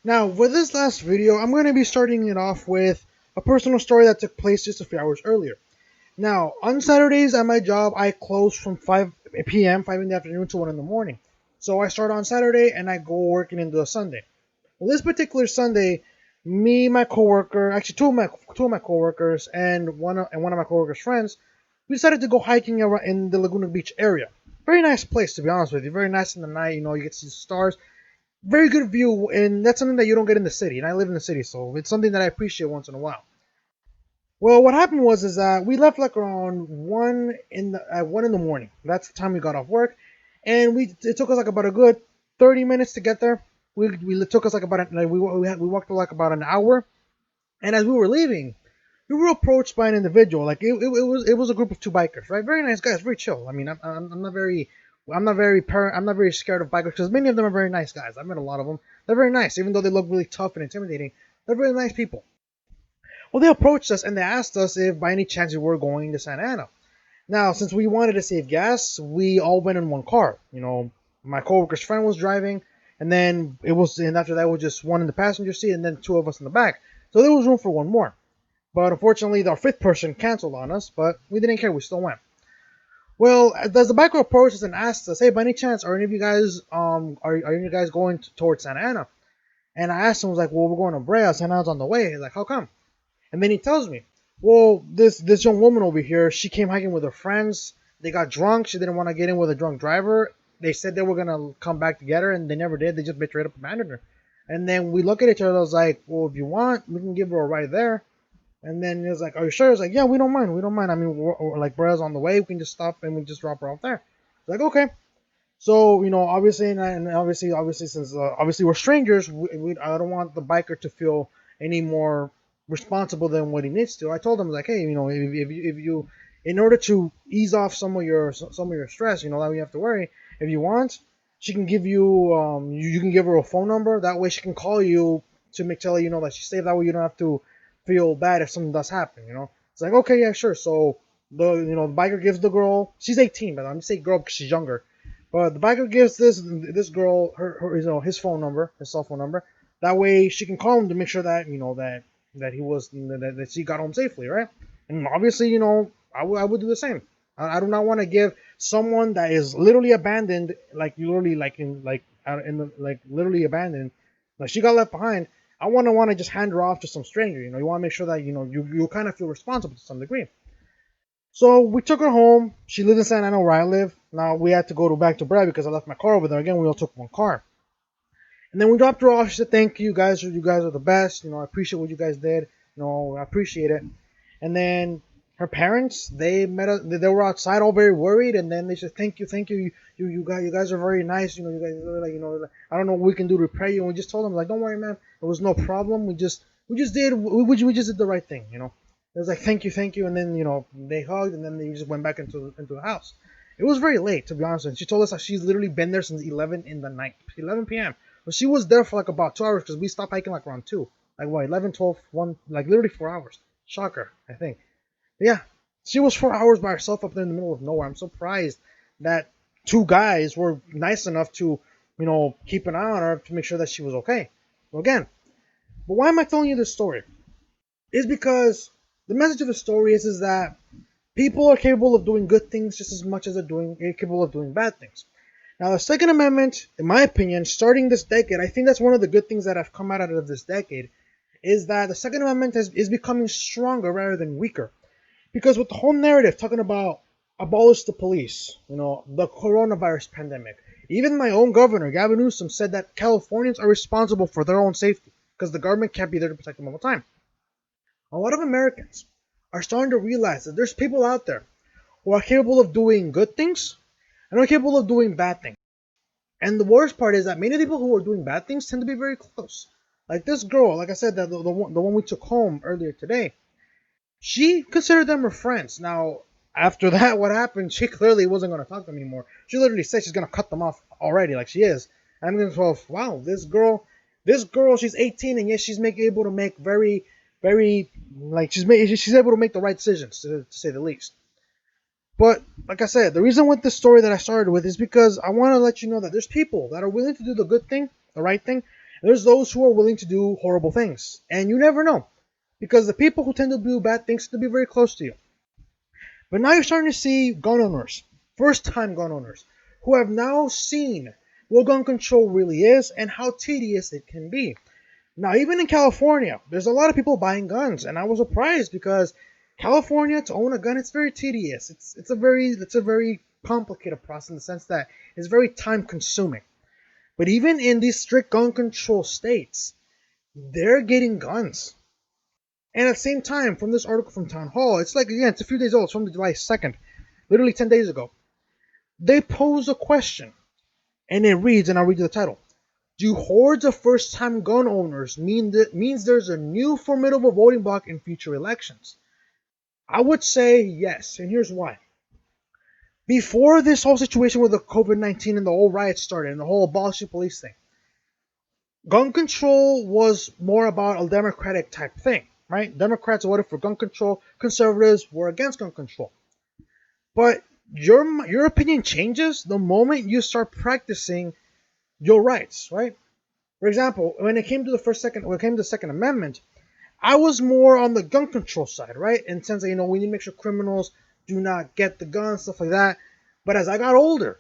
Now, with this last video, I'm going to be starting it off with a personal story that took place just a few hours earlier. Now, on Saturdays at my job, I close from 5 p.m., 5 in the afternoon to 1 in the morning. So I start on Saturday and I go working into a Sunday. Well, this particular Sunday, me, my coworker, actually two of my coworkers, and one of my coworkers' friends, we decided to go hiking around in the Laguna Beach area. Very nice place, to be honest with you. Very nice in the night. You get to see the stars. Very good view, and that's something that you don't get in the city. And I live in the city, so it's something that I appreciate once in a while. Well, what happened was is that we left like around 1 in the morning. That's the time we got off work, and it took us like about a good 30 minutes to get there. We it took us like about we walked for like about an hour, and as we were leaving, we were approached by an individual. Like it was a group of two bikers, right? Very nice guys, very chill. I mean, I'm not very scared of bikers because many of them are very nice guys. I've met a lot of them. They're very nice, even though they look really tough and intimidating. They're very nice people. Well, they approached us and they asked us if by any chance we were going to Santa Ana. Now, since we wanted to save gas, we all went in one car. My coworker's friend was driving, and after that was just one in the passenger seat, and then two of us in the back. So there was room for one more. But unfortunately, our fifth person canceled on us, but we didn't care. We still went. Well, as the biker approached us and asked us, "Hey, by any chance, are any of you guys are any of you guys going towards Santa Ana?" And I asked him, I was like, "Well, we're going to Brea. Santa Ana's on the way." He's like, "How come?" And then he tells me, "Well, this young woman over here, she came hiking with her friends. They got drunk. She didn't want to get in with a drunk driver. They said they were gonna come back together, and they never did. They just betrayed up abandoned her." And then we look at each other. I was like, "Well, if you want, we can give her a ride there." And then he was like, "Are you sure?" I was like, "Yeah, we don't mind. We don't mind. I mean, we're like, Brea's on the way. We can just stop and we just drop her off there." I was like, "Okay." So obviously, and obviously, since obviously we're strangers, I don't want the biker to feel any more responsible than what he needs to. I told him like, "Hey, if you, in order to ease off some of your stress, that we have to worry. If you want, she can give you can give her a phone number. That way, she can call you to tell you that she's safe. That way, you don't have to feel bad if something does happen. It's like, okay, yeah, sure. So the biker gives the girl. She's 18, but I'm just say girl because she's younger. But the biker gives this girl his phone number, his cell phone number. That way she can call him to make sure that that she got home safely, right? And obviously, I would do the same. I do not want to give someone that is literally abandoned, like literally like in like out in the like literally abandoned, like she got left behind. I want to just hand her off to some stranger. You want to make sure that you kind of feel responsible to some degree. So we took her home. She lived in Santa Ana where I live. Now we had to go back to Brad because I left my car over there. Again, we all took one car. And then we dropped her off. She said, "Thank you guys. You guys are the best. I appreciate what you guys did. I appreciate it." And then her parents, they met us. They were outside, all very worried. And then they said, "Thank you, thank you. You guys are very nice. You guys are like, I don't know what we can do to repay you." And we just told them like, "Don't worry, man. It was no problem. We just did the right thing. It was like, thank you," and then they hugged, and then they just went back into the house. It was very late, to be honest. And she told us that she's literally been there since 11 in the night, 11 p.m. But she was there for like about 2 hours because we stopped hiking like around 2, like what, 11, 12, 1, like literally 4 hours. Shocker, I think. But yeah, she was 4 hours by herself up there in the middle of nowhere. I'm surprised that two guys were nice enough to, keep an eye on her to make sure that she was okay. Well, again, but why am I telling you this story? Is because the message of the story is that people are capable of doing good things just as much as they're capable of doing bad things. Now, the Second Amendment, in my opinion, starting this decade, I think that's one of the good things that have come out of this decade, is that the Second Amendment is becoming stronger rather than weaker. Because with the whole narrative talking about abolish the police, the coronavirus pandemic, even my own governor, Gavin Newsom, said that Californians are responsible for their own safety because the government can't be there to protect them all the time. A lot of Americans are starting to realize that there's people out there who are capable of doing good things and are capable of doing bad things. And the worst part is that many people who are doing bad things tend to be very close. Like this girl, like I said, that the one we took home earlier today, she considered them her friends. Now, after that, what happened? She clearly wasn't going to talk to them anymore. She literally said she's going to cut them off already, like she is. And I'm going to go, wow, this girl, she's 18, and yet she's able to make very, like she's able to make the right decisions, to say the least. But like I said, the reason with this story that I started with is because I want to let you know that there's people that are willing to do the good thing, the right thing, There's those who are willing to do horrible things, and you never know, because the people who tend to do bad things tend to be very close to you. But now you're starting to see gun owners, first-time gun owners, who have now seen what gun control really is and how tedious it can be. Now, even in California, there's a lot of people buying guns, and I was surprised because California, to own a gun, it's very tedious. It's a very complicated process in the sense that it's very time consuming. But even in these strict gun control states, they're getting guns. And at the same time, from this article from Town Hall, it's like, again, it's a few days old. It's from July 2nd, literally 10 days ago. They pose a question, and it reads, and I'll read you the title. Do hordes of first-time gun owners means there's a new formidable voting bloc in future elections? I would say yes, and here's why. Before this whole situation with the COVID-19 and the whole riot started and the whole abolishing police thing, gun control was more about a democratic type thing, right? Democrats voted for gun control, conservatives were against gun control. But your opinion changes the moment you start practicing your rights, right? For example, when it came to the Second Amendment, I was more on the gun control side, right? In the sense that, we need to make sure criminals do not get the guns, stuff like that. But as I got older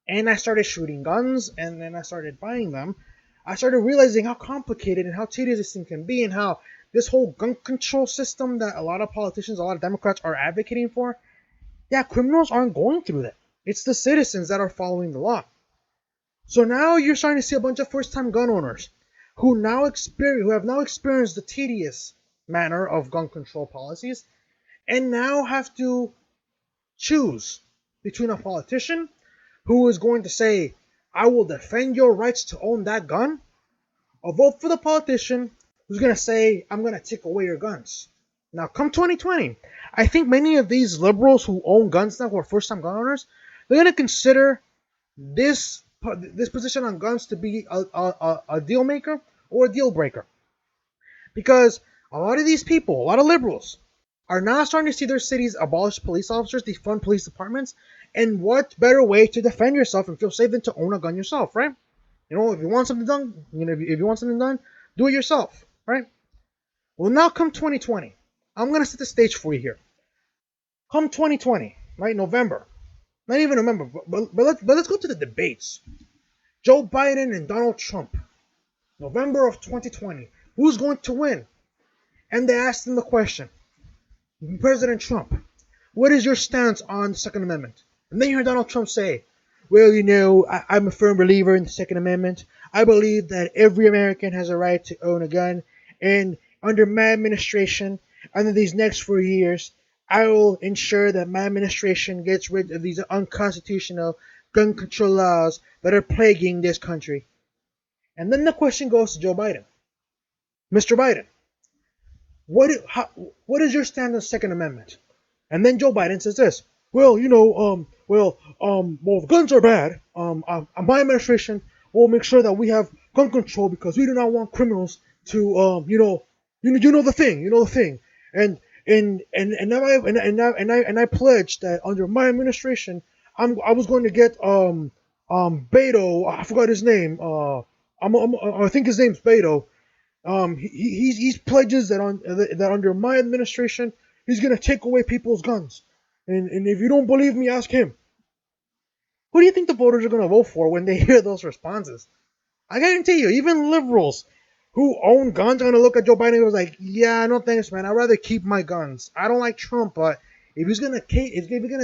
and I started shooting guns and then I started buying them, I started realizing how complicated and how tedious this thing can be, and how this whole gun control system that a lot of politicians, a lot of Democrats are advocating for, yeah, criminals aren't going through that. It's the citizens that are following the law. So now you're starting to see a bunch of first-time gun owners who have now experienced the tedious manner of gun control policies, and now have to choose between a politician who is going to say, I will defend your rights to own that gun, or vote for the politician who's going to say, I'm going to take away your guns. Now, come 2020, I think many of these liberals who own guns now, who are first-time gun owners, they're going to consider this position on guns to be a deal maker or a deal breaker. Because a lot of these people, a lot of liberals, are now starting to see their cities abolish police officers, defund police departments, and what better way to defend yourself and feel safe than to own a gun yourself, right? If you want something done, if you want something done, do it yourself, right? Well, now come 2020, I'm going to set the stage for you here. Come 2020, right, November, not even November, but let's go to the debates. Joe Biden and Donald Trump, November of 2020. Who's going to win? And they asked him the question, President Trump, what is your stance on the Second Amendment? And then you hear Donald Trump say, well, I'm a firm believer in the Second Amendment. I believe that every American has a right to own a gun. And under my administration, under these next 4 years, I will ensure that my administration gets rid of these unconstitutional gun control laws that are plaguing this country. And then the question goes to Joe Biden. Mr. Biden, what is your stand on the Second Amendment? And then Joe Biden says this. Well, the guns are bad. My administration will make sure that we have gun control because we do not want criminals to, the thing. And I pledged that under my administration, I was going to get Beto. I forgot his name. I think his name's Beto. He pledges that under my administration, he's gonna take away people's guns. And if you don't believe me, ask him. Who do you think the voters are gonna vote for when they hear those responses? I guarantee you, even liberals who own guns are gonna look at Joe Biden and was like, yeah, no thanks, man. I'd rather keep my guns. I don't like Trump, but if he's gonna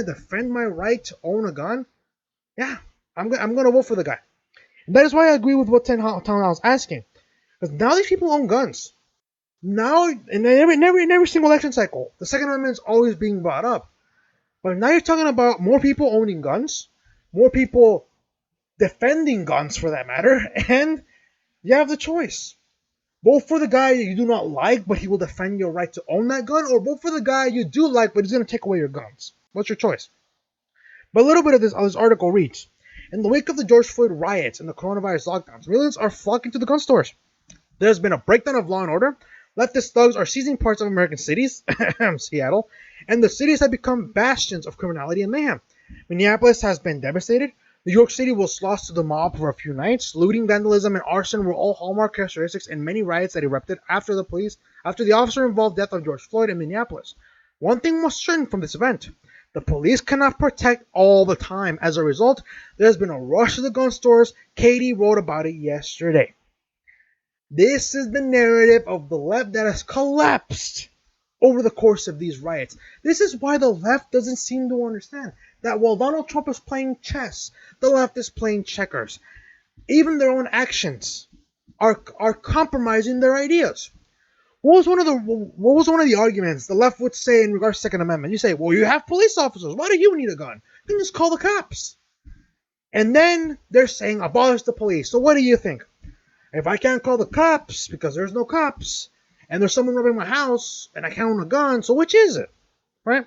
defend my right to own a gun, yeah, I'm gonna vote for the guy. And that is why I agree with what Town Hall is asking. Because now these people own guns. Now, in every single election cycle, the Second Amendment is always being brought up. But now you're talking about more people owning guns, more people defending guns for that matter, and you have the choice. Vote for the guy you do not like, but he will defend your right to own that gun, or vote for the guy you do like, but he's going to take away your guns. What's your choice? But a little bit of this article reads, in the wake of the George Floyd riots and the coronavirus lockdowns, millions are flocking to the gun stores. There's been a breakdown of law and order. Leftist thugs are seizing parts of American cities, Seattle, and the cities have become bastions of criminality and mayhem. Minneapolis has been devastated. New York City was lost to the mob for a few nights. Looting, vandalism, and arson were all hallmark characteristics in many riots that erupted after the officer-involved death of George Floyd in Minneapolis. One thing was certain from this event: the police cannot protect all the time. As a result, there has been a rush to the gun stores. Katie wrote about it yesterday. This is the narrative of the left that has collapsed over the course of these riots. This is why the left doesn't seem to understand that while Donald Trump is playing chess, the left is playing checkers. Even their own actions are compromising their ideas. What was one of the arguments the left would say in regards to Second Amendment? You say, well, you have police officers. Why do you need a gun? You can just call the cops. And then they're saying abolish the police. So what do you think? If I can't call the cops because there's no cops, and there's someone robbing my house, and I can't own a gun, so which is it? Right?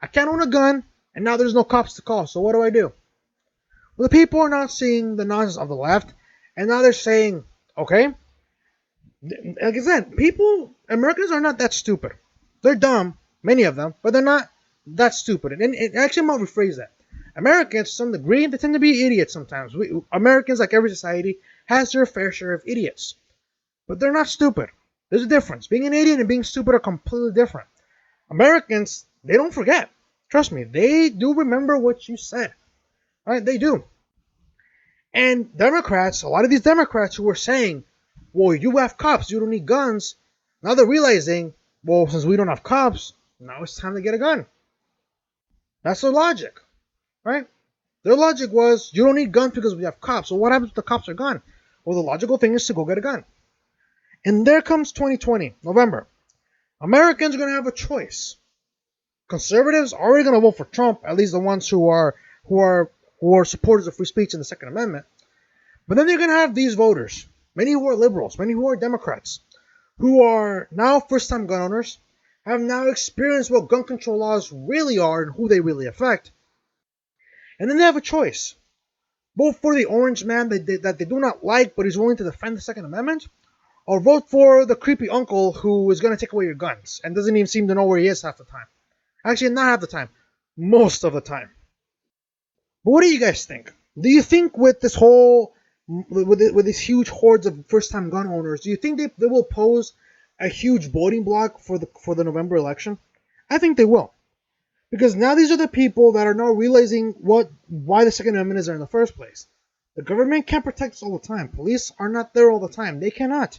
I can't own a gun, and now there's no cops to call, so what do? Well, the people are not seeing the nonsense of the left, and now they're saying, okay, like I said, Americans are not that stupid. They're dumb, many of them, but they're not that stupid. And actually, I'm going to rephrase that. Americans, to some degree, they tend to be idiots sometimes. Americans, like every society, has their fair share of idiots. But they're not stupid. There's a difference. Being an idiot and being stupid are completely different. Americans, they don't forget. Trust me, they do remember what you said. Right? They do. And Democrats, a lot of these Democrats who were saying, well, you have cops, you don't need guns, now they're realizing, well, since we don't have cops, now it's time to get a gun. That's their logic. Right? Their logic was, you don't need guns because we have cops. So what happens if the cops are gone? Well, the logical thing is to go get a gun. And there comes 2020, November. Americans are going to have a choice. Conservatives are already going to vote for Trump, at least the ones who are supporters of free speech and the Second Amendment. But then they're going to have these voters, many who are liberals, many who are Democrats, who are now first-time gun owners, have now experienced what gun control laws really are and who they really affect. And then they have a choice. Vote for the orange man that they do not like, but is willing to defend the Second Amendment, or vote for the creepy uncle who is going to take away your guns and doesn't even seem to know where he is half the time. Actually, not half the time. Most of the time. But what do you guys think? Do you think with this whole, with these huge hordes of first-time gun owners, do you think they will pose a huge voting block for the November election? I think they will. Because now these are the people that are now realizing why the Second Amendment is there in the first place. The government can't protect us all the time. Police are not there all the time. They cannot.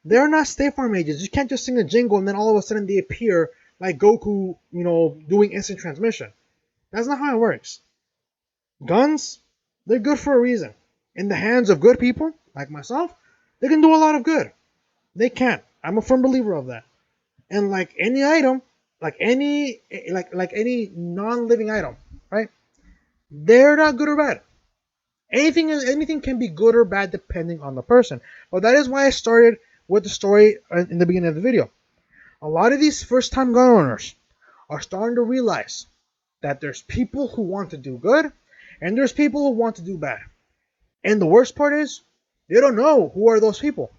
They're not State Farm agents. You can't just sing a jingle and then all of a sudden they appear like Goku, doing instant transmission. That's not how it works. Guns, they're good for a reason. In the hands of good people, like myself, they can do a lot of good. They can. I'm a firm believer of that. And like any item, like any non-living item, right? They're not good or bad. Anything can be good or bad depending on the person. But that is why I started with the story in the beginning of the video. A lot of these first-time gun owners are starting to realize that there's people who want to do good and there's people who want to do bad. And the worst part is, they don't know who are those people.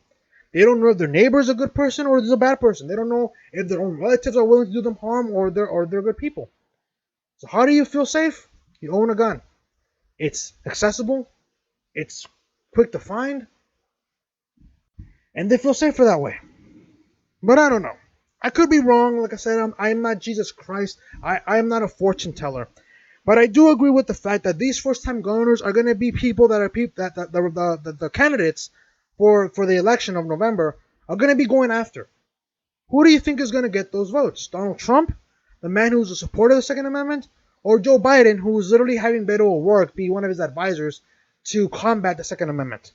They don't know if their neighbor is a good person or is a bad person. They don't know if their own relatives are willing to do them harm or they're good people. So how do you feel safe? You own a gun. It's accessible. It's quick to find. And they feel safer that way. But I don't know. I could be wrong. Like I said, I'm not Jesus Christ. I am not a fortune teller. But I do agree with the fact that these first-time gun owners are going to be people that are the candidates for the election of November are going to be going after. Who do you think is going to get those votes? Donald Trump, the man who's a supporter of the Second Amendment, or Joe Biden, who's literally having Beto O'Rourke be one of his advisors to combat the Second Amendment?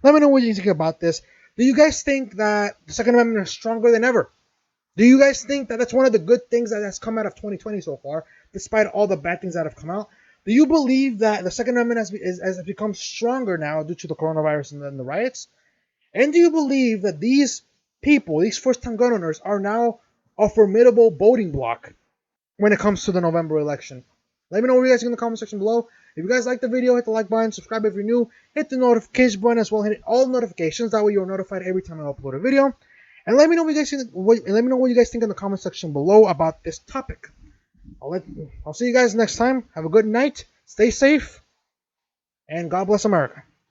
Let me know what you think about this. Do you guys think that the Second Amendment is stronger than ever? Do you guys think that that's one of the good things that has come out of 2020 so far, despite all the bad things that have come out? Do you believe that the Second Amendment has become stronger now due to the coronavirus and the riots? And do you believe that these people, these first-time gun owners, are now a formidable voting bloc when it comes to the November election? Let me know what you guys think in the comment section below. If you guys like the video, hit the like button, subscribe if you're new, hit the notification button as well, hit all notifications. That way you're notified every time I upload a video. And let me know what you guys think. Let me know what you guys think in the comment section below about this topic. I'll see you guys next time. Have a good night. Stay safe. And God bless America.